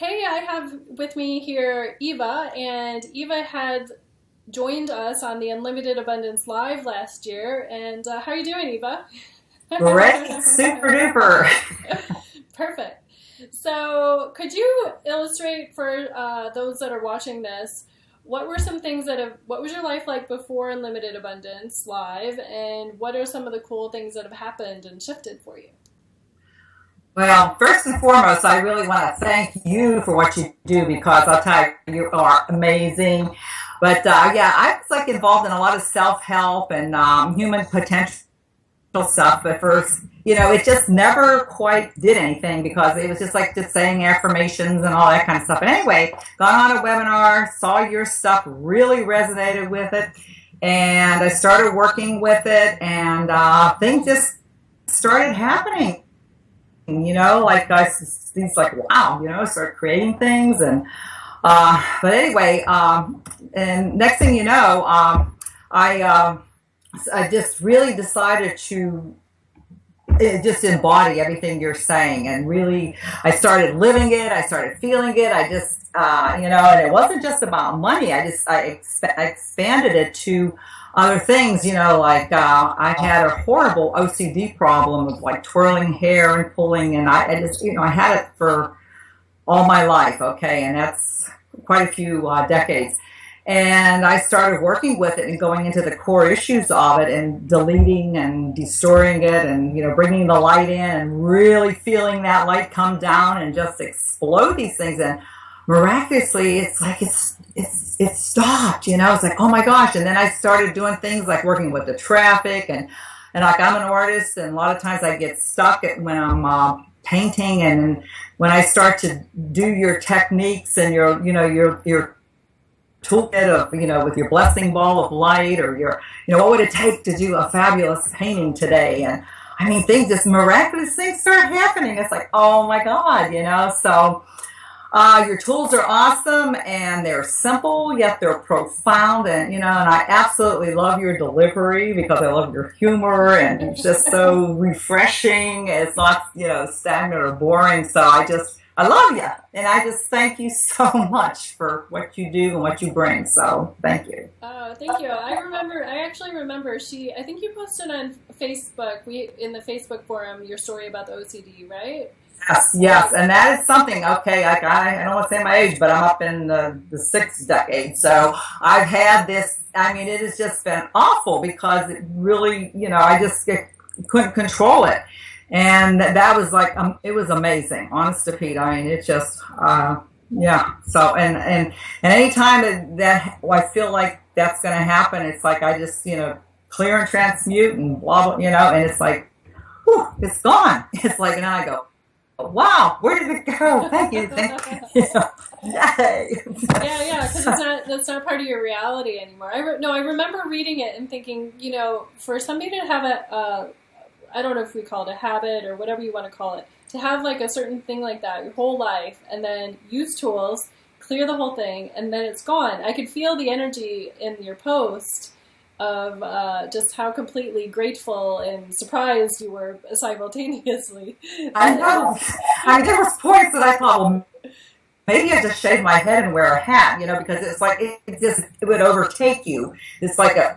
Hey, I have with me here Eva, and Eva had joined us on the Unlimited Abundance Live last year. And how are you doing, Eva? Great, super duper. Perfect. So, could you illustrate for those that are watching this, what were some things what was your life like before Unlimited Abundance Live, and what are some of the cool things that have happened and shifted for you? Well, first and foremost, I really want to thank you for what you do because I'll tell you, you are amazing. But yeah, I was like involved in a lot of self-help and human potential stuff. But first, it just never quite did anything because it was just like just saying affirmations and all that kind of stuff. But anyway, got on a webinar, saw your stuff, really resonated with it, and I started working with it, and things just started happening. Like I things like wow, start creating things and but anyway, and next thing you know, I just really decided to just embody everything you're saying, and really I started living it, I started feeling it. I just and it wasn't just about money. I expanded it to other things, like I had a horrible OCD problem of like twirling hair and pulling, and I just, I had it for all my life, okay, and that's quite a few decades. And I started working with it and going into the core issues of it and deleting and destroying it and, bringing the light in and really feeling that light come down and just explode these things. And miraculously, it's like it stopped, it's like, oh my gosh. And then I started doing things like working with the traffic and like I'm an artist, and a lot of times I get stuck when I'm painting, and when I start to do your techniques and your toolkit of, with your blessing ball of light, or what would it take to do a fabulous painting today? And I mean, miraculous things start happening. It's like, oh my God, so your tools are awesome, and they're simple, yet they're profound. And I absolutely love your delivery because I love your humor, and it's just so refreshing. It's not, stagnant or boring. So I love you, and I just thank you so much for what you do and what you bring. So thank you. Oh, thank you. I actually remember I think you posted on Facebook, in the Facebook forum, your story about the OCD, right? Yes, and that is something. Okay, I don't want to say my age, but I'm up in the sixth decade, so I've had this. I mean, it has just been awful because it really, I just couldn't control it, and that was like, it was amazing, honest to Pete. I mean, it just, yeah. So and anytime that I feel like that's going to happen, it's like I just, clear and transmute and blah blah, and it's like, whew, it's gone. It's like, and then I go, wow, where did it go? Thank you, thank you. Yay. Yeah, because that's not part of your reality anymore. I remember reading it and thinking, for somebody to have I don't know if we call it a habit or whatever you want to call it, to have like a certain thing like that your whole life, and then use tools, clear the whole thing, and then it's gone. I could feel the energy in your post of just how completely grateful and surprised you were simultaneously. I know. I mean, there was points that I thought, well, maybe I just shave my head and wear a hat, because it's like it would overtake you. It's like a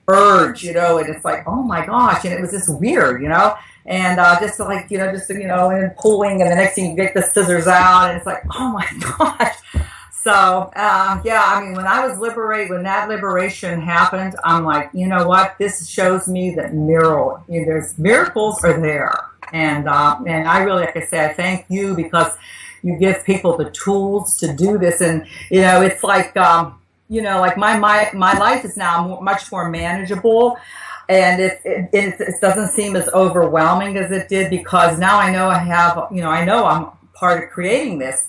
urge, and it's like, oh my gosh, and it was just weird, and just like, and pulling, and the next thing you get the scissors out, and it's like, oh my gosh. So, yeah, I mean, when that liberation happened, I'm like, you know what? This shows me that there's miracles are there. And I really, like I say, I thank you because you give people the tools to do this. And, it's like, like my life is now much more manageable. And it doesn't seem as overwhelming as it did, because now I know I know I'm part of creating this.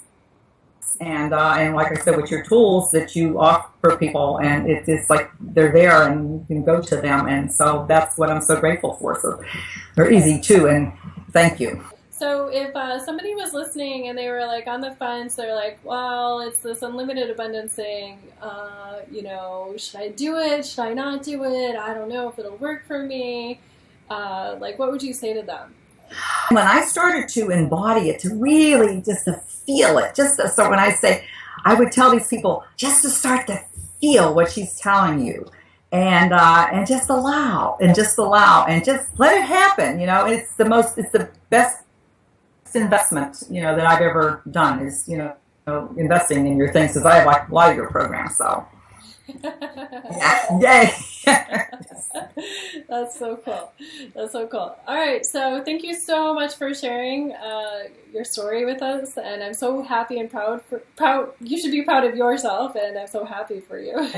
And like I said, with your tools that you offer people, and it's like they're there and you can go to them, and so that's what I'm so grateful for. So they're easy too, and thank you. So if somebody was listening and they were like on the fence, they're like, well, it's this unlimited abundance thing, should I do it? Should I not do it? I don't know if it'll work for me. Like, what would you say to them? When I started to embody it, to really just to feel it, so when I say, I would tell these people just to start to feel what she's telling you, and just allow, and just let it happen. It's the best investment that I've ever done is investing in your things, because I have like a lot of your programs. So yeah, yay. That's so cool. That's so cool. All right, so thank you so much for sharing your story with us, and I'm so happy and proud. You should be proud of yourself, and I'm so happy for you.